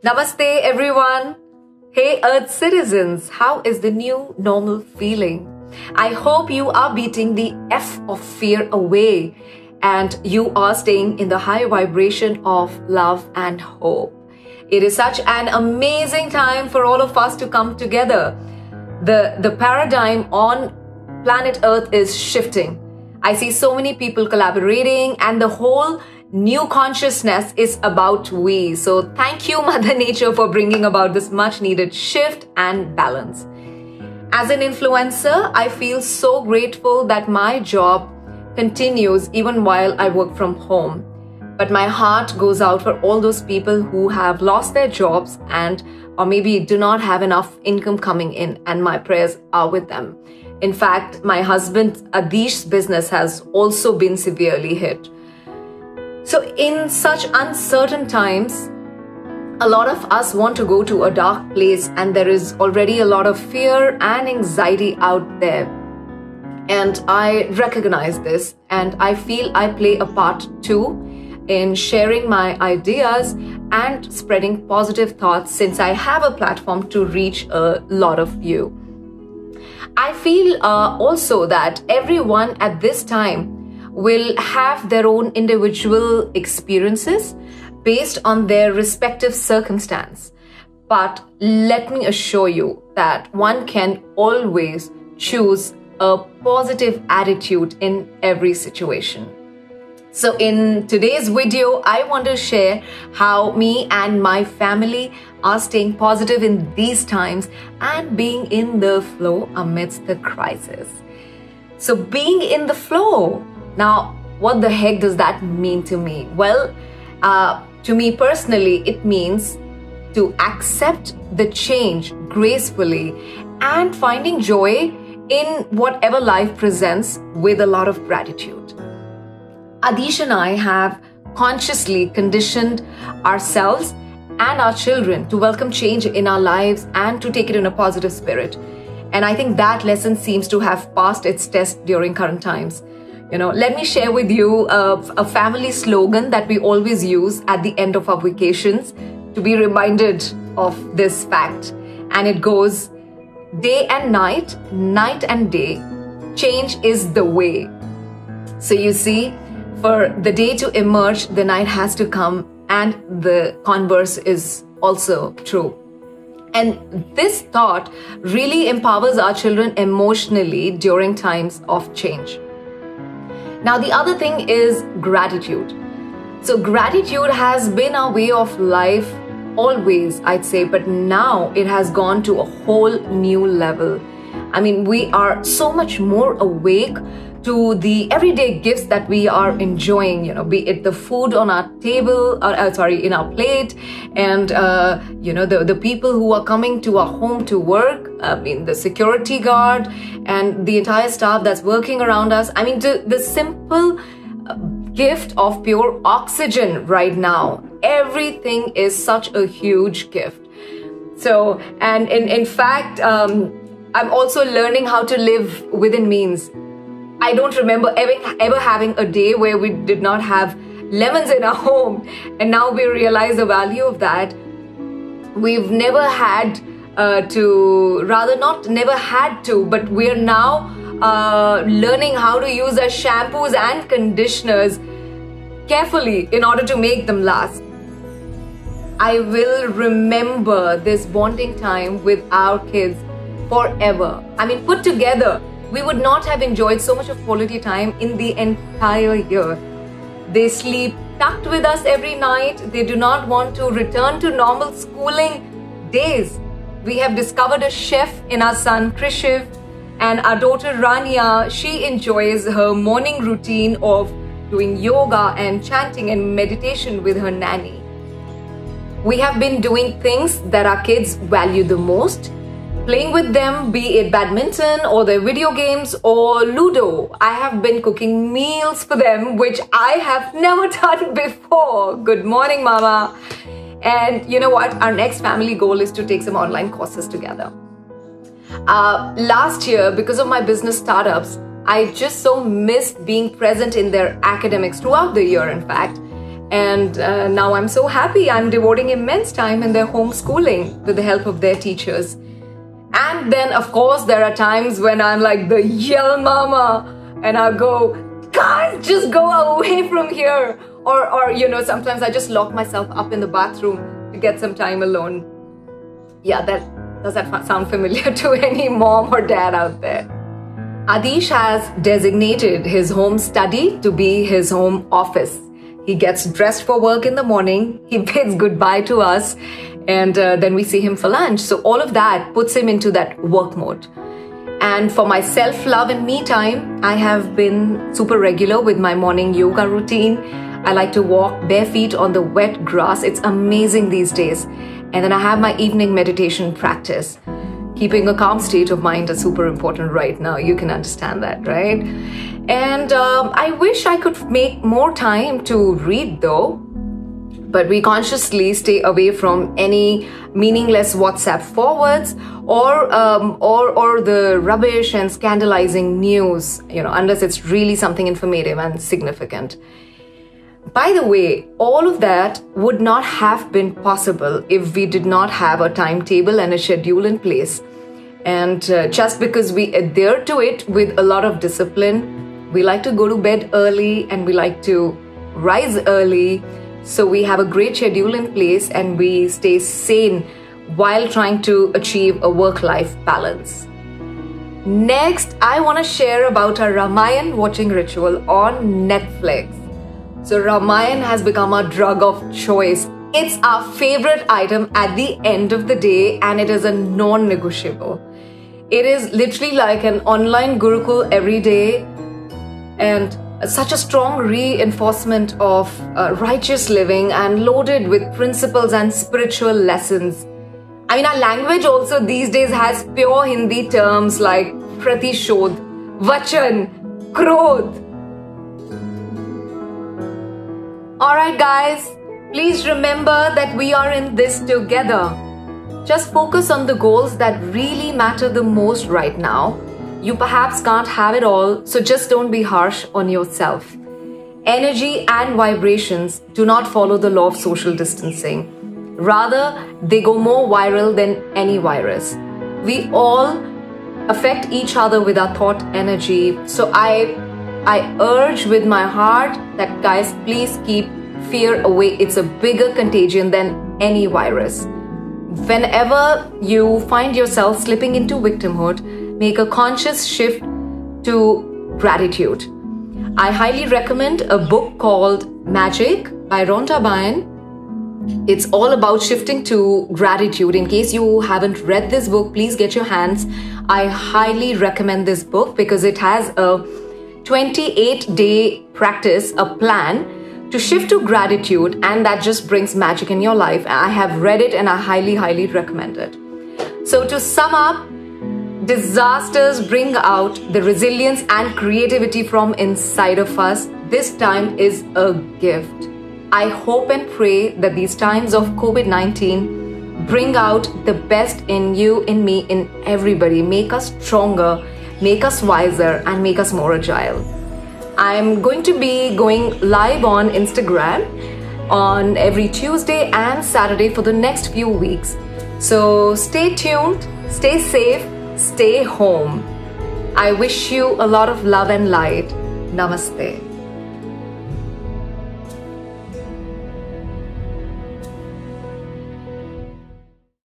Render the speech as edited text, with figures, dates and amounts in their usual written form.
Namaste, everyone. Hey, Earth citizens, how is the new normal feeling? I hope you are beating the F of fear away and you are staying in the high vibration of love and hope. It is such an amazing time for all of us to come together. The paradigm on planet Earth is shifting. I see so many people collaborating and the whole new consciousness is about we. So thank you, Mother Nature, for bringing about this much needed shift and balance. As an influencer, I feel so grateful that my job continues even while I work from home. But my heart goes out for all those people who have lost their jobs or maybe do not have enough income coming in, and my prayers are with them. In fact, my husband Adish's business has also been severely hit. So in such uncertain times, a lot of us want to go to a dark place, and there is already a lot of fear and anxiety out there. And I recognize this, and I feel I play a part too in sharing my ideas and spreading positive thoughts, since I have a platform to reach a lot of you. I feel also that everyone at this time will have their own individual experiences based on their respective circumstance. But let me assure you that one can always choose a positive attitude in every situation. So in today's video, I want to share how me and my family are staying positive in these times and being in the flow amidst the crisis. So being in the flow. Now, what the heck does that mean to me? Well, to me personally, it means to accept the change gracefully and finding joy in whatever life presents with a lot of gratitude. Adish and I have consciously conditioned ourselves and our children to welcome change in our lives and to take it in a positive spirit. And I think that lesson seems to have passed its test during current times. Let me share with you a family slogan that we always use at the end of our vacations to be reminded of this fact. And it goes, day and night, night and day, change is the way. So you see, for the day to emerge, the night has to come, and the converse is also true. And this thought really empowers our children emotionally during times of change. Now, the other thing is gratitude. So gratitude has been our way of life always, I'd say, but now it has gone to a whole new level. I mean, we are so much more awake to the everyday gifts that we are enjoying, be it the food on our table, in our plate, and, the people who are coming to our home to work, the security guard and the entire staff that's working around us. I mean, the simple gift of pure oxygen right now. Everything is such a huge gift. So, and in fact, I'm also learning how to live within means. I don't remember ever having a day where we did not have lemons in our home. And now we realize the value of that. We've never had but we are now learning how to use our shampoos and conditioners carefully in order to make them last. I will remember this bonding time with our kids forever. I mean, put together, we would not have enjoyed so much of quality time in the entire year. They sleep tucked with us every night. They do not want to return to normal schooling days. We have discovered a chef in our son Krishiv, and our daughter Rania. She enjoys her morning routine of doing yoga and chanting and meditation with her nanny. We have been doing things that our kids value the most, playing with them, be it badminton or their video games or Ludo. I have been cooking meals for them, which I have never done before. Good morning, Mama. And you know what? Our next family goal is to take some online courses together. Last year, because of my business startups, I just so missed being present in their academics throughout the year, in fact. And now I'm so happy. I'm devoting immense time in their homeschooling with the help of their teachers. And then, of course, there are times when I'm like the yell mama and I'll go, guys, just go away from here. Or you know, sometimes I just lock myself up in the bathroom to get some time alone. Yeah, does that sound familiar to any mom or dad out there? Adish has designated his home study to be his home office. He gets dressed for work in the morning, he bids goodbye to us, and then we see him for lunch. So all of that puts him into that work mode. And for my self-love and me time, I have been super regular with my morning yoga routine. I like to walk bare feet on the wet grass. It's amazing these days. And then I have my evening meditation practice. Keeping a calm state of mind is super important right now. You can understand that, right? And I wish I could make more time to read though. But we consciously stay away from any meaningless WhatsApp forwards or the rubbish and scandalizing news, you know, unless it's really something informative and significant. By the way, all of that would not have been possible if we did not have a timetable and a schedule in place. And just because we adhere to it with a lot of discipline, we like to go to bed early and we like to rise early. So we have a great schedule in place and we stay sane while trying to achieve a work-life balance. Next, I want to share about our Ramayan watching ritual on Netflix. So Ramayan has become our drug of choice. It's our favorite item at the end of the day and it is a non-negotiable. It is literally like an online Gurukul every day and such a strong reinforcement of righteous living and loaded with principles and spiritual lessons. I mean, our language also these days has pure Hindi terms like pratishodh, vachan, krodh. Alright guys, please remember that we are in this together. Just focus on the goals that really matter the most right now. You perhaps can't have it all, so just don't be harsh on yourself. Energy and vibrations do not follow the law of social distancing. Rather, they go more viral than any virus. We all affect each other with our thought energy. So I urge with my heart that guys, please keep fear away. It's a bigger contagion than any virus. Whenever you find yourself slipping into victimhood, make a conscious shift to gratitude. I highly recommend a book called Magic by Rhonda Byrne. It's all about shifting to gratitude. In case you haven't read this book, please get your hands. I highly recommend this book because it has a 28-day practice, a plan to shift to gratitude, and that just brings magic in your life. I have read it and I highly recommend it. So to sum up, disasters bring out the resilience and creativity from inside of us. This time is a gift. I hope and pray that these times of COVID-19 bring out the best in you, in me, in everybody. Make us stronger, make us wiser, and make us more agile. I'm going to be going live on Instagram on every Tuesday and Saturday for the next few weeks. So stay tuned, stay safe, stay home. I wish you a lot of love and light. Namaste.